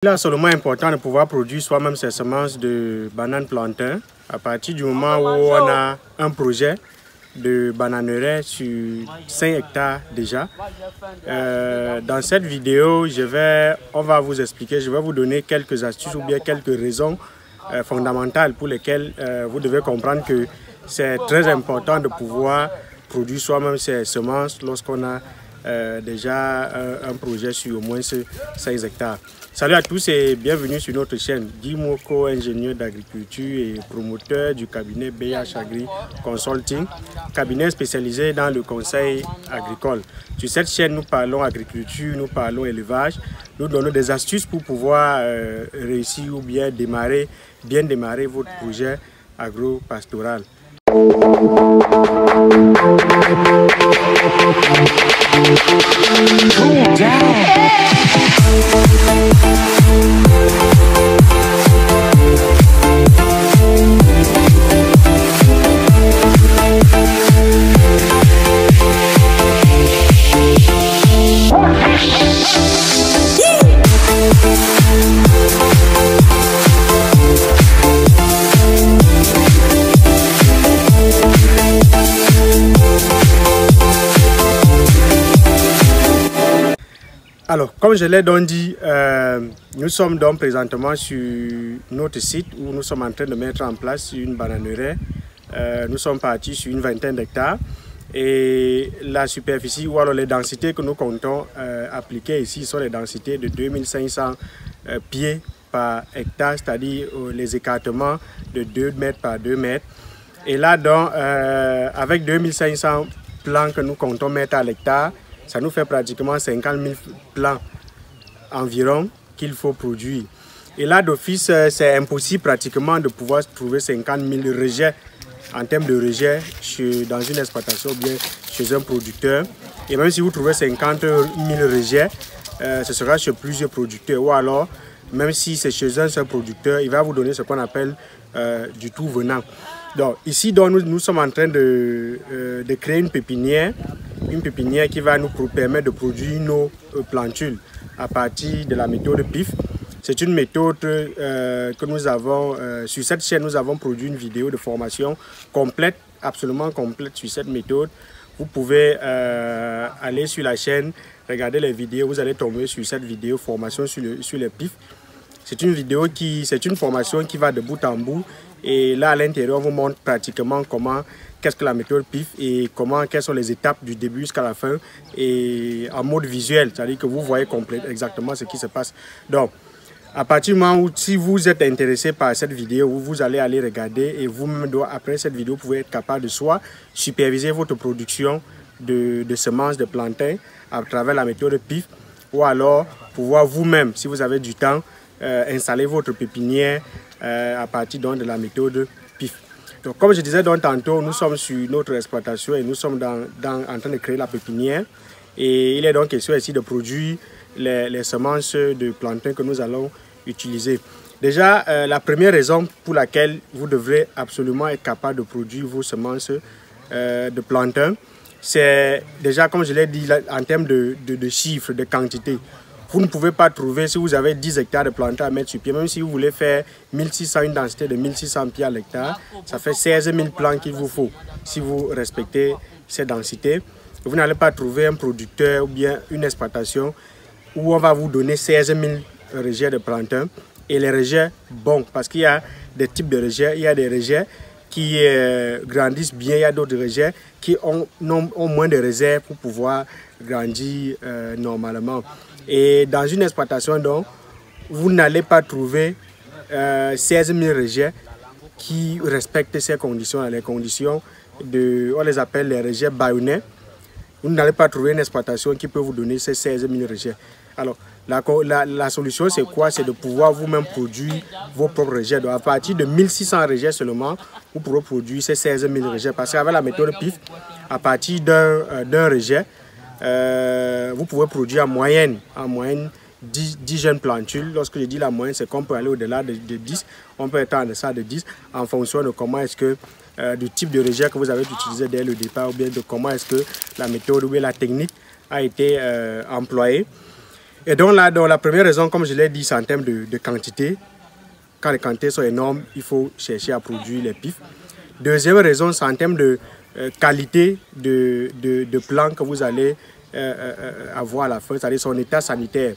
Il est absolument important de pouvoir produire soi-même ses semences de bananes plantain à partir du moment où on a un projet de bananerai sur 5 hectares déjà. Dans cette vidéo, on va vous expliquer, je vais vous donner quelques astuces ou bien quelques raisons fondamentales pour lesquelles vous devez comprendre que c'est très important de pouvoir produire soi-même ses semences lorsqu'on a déjà un projet sur au moins 16 hectares. Salut à tous et bienvenue sur notre chaîne. Guy Moko, ingénieur d'agriculture et promoteur du cabinet BH Agri Consulting, cabinet spécialisé dans le conseil agricole. Sur cette chaîne, nous parlons agriculture, nous parlons élevage, nous donnons des astuces pour pouvoir réussir ou bien démarrer votre projet agro-pastoral. Alors, comme je l'ai donc dit, nous sommes donc présentement sur notre site où nous sommes en train de mettre en place une bananerai. Nous sommes partis sur une vingtaine d'hectares et la superficie ou alors les densités que nous comptons appliquer ici sont les densités de 2500 pieds par hectare, c'est-à-dire les écartements de 2 mètres par 2 mètres. Et là, donc, avec 2500 plants que nous comptons mettre à l'hectare, ça nous fait pratiquement 50 000 plants environ qu'il faut produire. Et là, d'office, c'est impossible pratiquement de pouvoir trouver 50 000 rejets en termes de rejets dans une exploitation ou bien chez un producteur. Et même si vous trouvez 50 000 rejets, ce sera chez plusieurs producteurs. Ou alors, même si c'est chez un seul producteur, il va vous donner ce qu'on appelle du tout venant. Donc ici, donc, nous sommes en train de créer une pépinière qui va nous permettre de produire nos plantules à partir de la méthode PIF. C'est une méthode que nous avons, sur cette chaîne, nous avons produit une vidéo de formation complète, absolument complète sur cette méthode. Vous pouvez aller sur la chaîne, regarder les vidéos, vous allez tomber sur cette vidéo formation sur les PIF. C'est une formation qui va de bout en bout. Et là, à l'intérieur, on vous montre pratiquement qu'est-ce que la méthode PIF et quelles sont les étapes du début jusqu'à la fin et en mode visuel, c'est-à-dire que vous voyez exactement ce qui se passe. Donc, à partir du moment où, si vous êtes intéressé par cette vidéo, vous allez aller regarder et vous-même, après cette vidéo, vous pouvez être capable de soit superviser votre production de semences de plantain à travers la méthode PIF ou alors pouvoir vous-même, si vous avez du temps, installer votre pépinière à partir donc de la méthode PIF. Donc, comme je disais donc tantôt, nous sommes sur notre exploitation et nous sommes en train de créer la pépinière. Et il est donc question ici de produire les semences de plantain que nous allons utiliser. Déjà, la première raison pour laquelle vous devrez absolument être capable de produire vos semences de plantain, c'est déjà, comme je l'ai dit, en termes de chiffres, de quantité. Vous ne pouvez pas trouver, si vous avez 10 hectares de plantain à mettre sur pied, même si vous voulez faire 1600, une densité de 1600 pieds à l'hectare, ça fait 16 000 plants qu'il vous faut. Si vous respectez ces densités, vous n'allez pas trouver un producteur ou bien une exploitation où on va vous donner 16 000 rejets de plantain. Et les rejets bons, parce qu'il y a des types de rejets, il y a des rejets qui grandissent bien, il y a d'autres rejets qui ont moins de réserves pour pouvoir grandir normalement. Et dans une exploitation, donc, vous n'allez pas trouver 16 000 rejets qui respectent ces conditions, les conditions on les appelle les rejets bayonnais. Vous n'allez pas trouver une exploitation qui peut vous donner ces 16 000 rejets. Alors, la solution, c'est quoi? C'est de pouvoir vous-même produire vos propres rejets. Donc, à partir de 1600 rejets seulement, vous pourrez produire ces 16 000 rejets. Parce qu'avec la méthode PIF, à partir d'un rejet, vous pouvez produire en moyenne 10 jeunes plantules. Lorsque je dis la moyenne, c'est qu'on peut aller au-delà de 10, on peut être en deçà de 10 en fonction de comment est-ce que du type de rejet que vous avez utilisé dès le départ ou bien de comment est-ce que la méthode ou bien la technique a été employée. Et donc là, la première raison, comme je l'ai dit, c'est en termes de quantité. Quand les quantités sont énormes, il faut chercher à produire les pifs. Deuxième raison, c'est en termes de qualité de plan que vous allez avoir à la fin, c'est-à-dire son état sanitaire.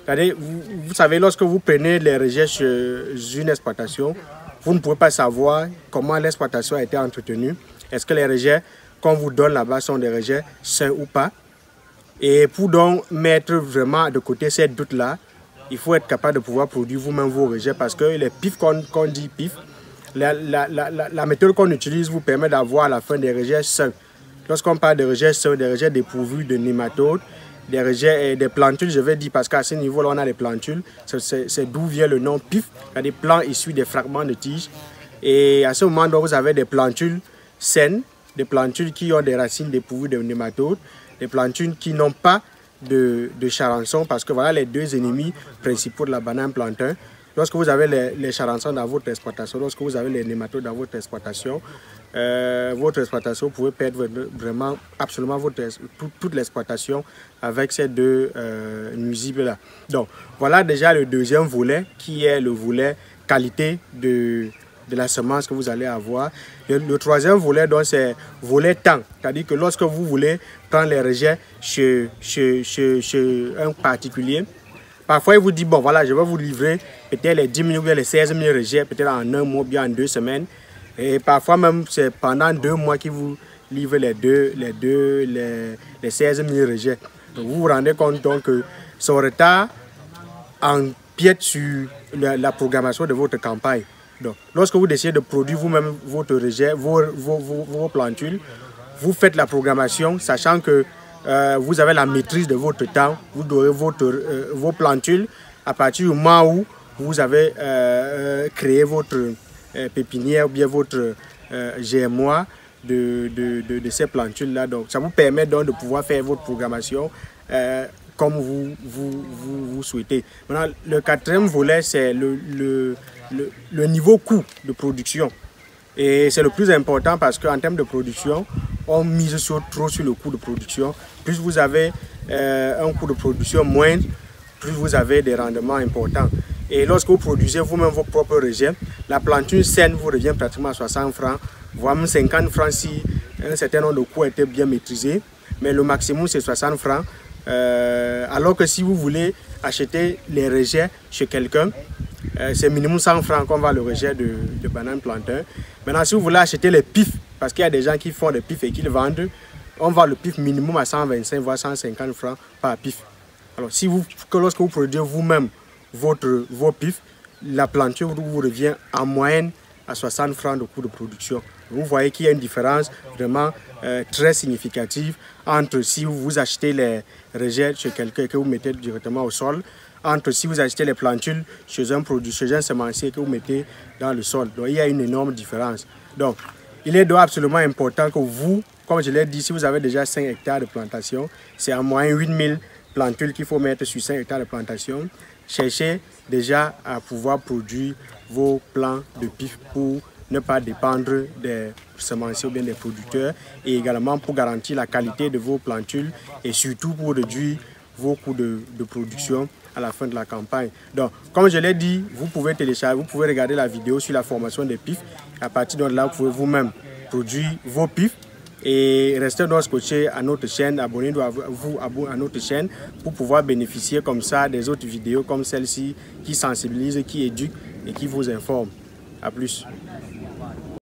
C'est-à-dire, vous savez, lorsque vous prenez les rejets sur une exploitation, vous ne pouvez pas savoir comment l'exploitation a été entretenue. Est-ce que les rejets qu'on vous donne là-bas sont des rejets sains ou pas? Et pour donc mettre vraiment de côté ces doutes-là, il faut être capable de pouvoir produire vous-même vos rejets parce que les pifs qu'on dit pifs, la méthode qu'on utilise vous permet d'avoir à la fin des rejets sains. Lorsqu'on parle de rejets sains, des rejets dépourvus de nématodes, des rejets et des plantules, je vais dire parce qu'à ce niveau-là, on a les plantules, c'est d'où vient le nom pif. Il y a des plants issus des fragments de tiges. Et à ce moment, donc, vous avez des plantules saines, des plantules qui ont des racines dépourvues de nématodes, des plantules qui n'ont pas de charançon, parce que voilà les deux ennemis principaux de la banane plantain. Lorsque vous avez les charançons dans votre exploitation, lorsque vous avez les nématodes dans votre exploitation, vous pouvez perdre vraiment absolument toute l'exploitation avec ces deux nuisibles-là. Donc voilà déjà le deuxième volet qui est le volet qualité de la semence que vous allez avoir. Le troisième volet, donc, c'est volet temps. C'est-à-dire que lorsque vous voulez prendre les rejets chez un particulier, parfois il vous dit, bon voilà, je vais vous livrer peut-être les 10 000 ou les 16 000 rejets, peut-être en un mois, bien en 2 semaines. Et parfois même, c'est pendant 2 mois qu'il vous livre les 16 000 rejets. Donc vous vous rendez compte donc que son retard empiète sur la programmation de votre campagne. Donc, lorsque vous décidez de produire vous-même votre rejet, vos plantules, vous faites la programmation, sachant que vous avez la maîtrise de votre temps, vous donnez vos plantules à partir du moment où vous avez créé votre pépinière ou bien votre GMOA de ces plantules-là. Donc, ça vous permet donc de pouvoir faire votre programmation comme vous souhaitez. Maintenant, le quatrième volet, c'est le niveau coût de production. Et c'est le plus important parce qu'en termes de production, on mise trop sur le coût de production. Plus vous avez un coût de production moindre, plus vous avez des rendements importants. Et lorsque vous produisez vous-même vos propres rejets, la plantule saine vous revient pratiquement à 60 francs, voire même 50 francs si un certain nombre de coûts étaient bien maîtrisés. Mais le maximum, c'est 60 francs. Alors que si vous voulez acheter les rejets chez quelqu'un, c'est minimum 100 francs qu'on va le rejet de banane plantain. Maintenant, si vous voulez acheter les pifs, parce qu'il y a des gens qui font des pifs et qui le vendent, on vend le pif minimum à 125 voire 150 francs par pif. Alors, lorsque vous produisez vous-même vos pifs, la planture vous revient en moyenne à 60 francs de coût de production. Vous voyez qu'il y a une différence vraiment très significative entre si vous achetez les rejets chez quelqu'un que vous mettez directement au sol, entre si vous achetez les plantules chez un semencier que vous mettez dans le sol. Donc il y a une énorme différence. Donc il est donc absolument important que vous, comme je l'ai dit, si vous avez déjà 5 hectares de plantation, c'est en moyenne 8000 plantules qu'il faut mettre sur 5 hectares de plantation. Cherchez déjà à pouvoir produire vos plants de pif pour ne pas dépendre des semenciers ou bien des producteurs, et également pour garantir la qualité de vos plantules et surtout pour réduire vos coûts de production à la fin de la campagne. Donc, comme je l'ai dit, vous pouvez regarder la vidéo sur la formation des pifs. À partir de là, vous pouvez vous-même produire vos pifs et restez donc scotché à notre chaîne. Abonnez-vous à notre chaîne pour pouvoir bénéficier comme ça des autres vidéos comme celle-ci qui sensibilisent, qui éduquent et qui vous informent. À plus.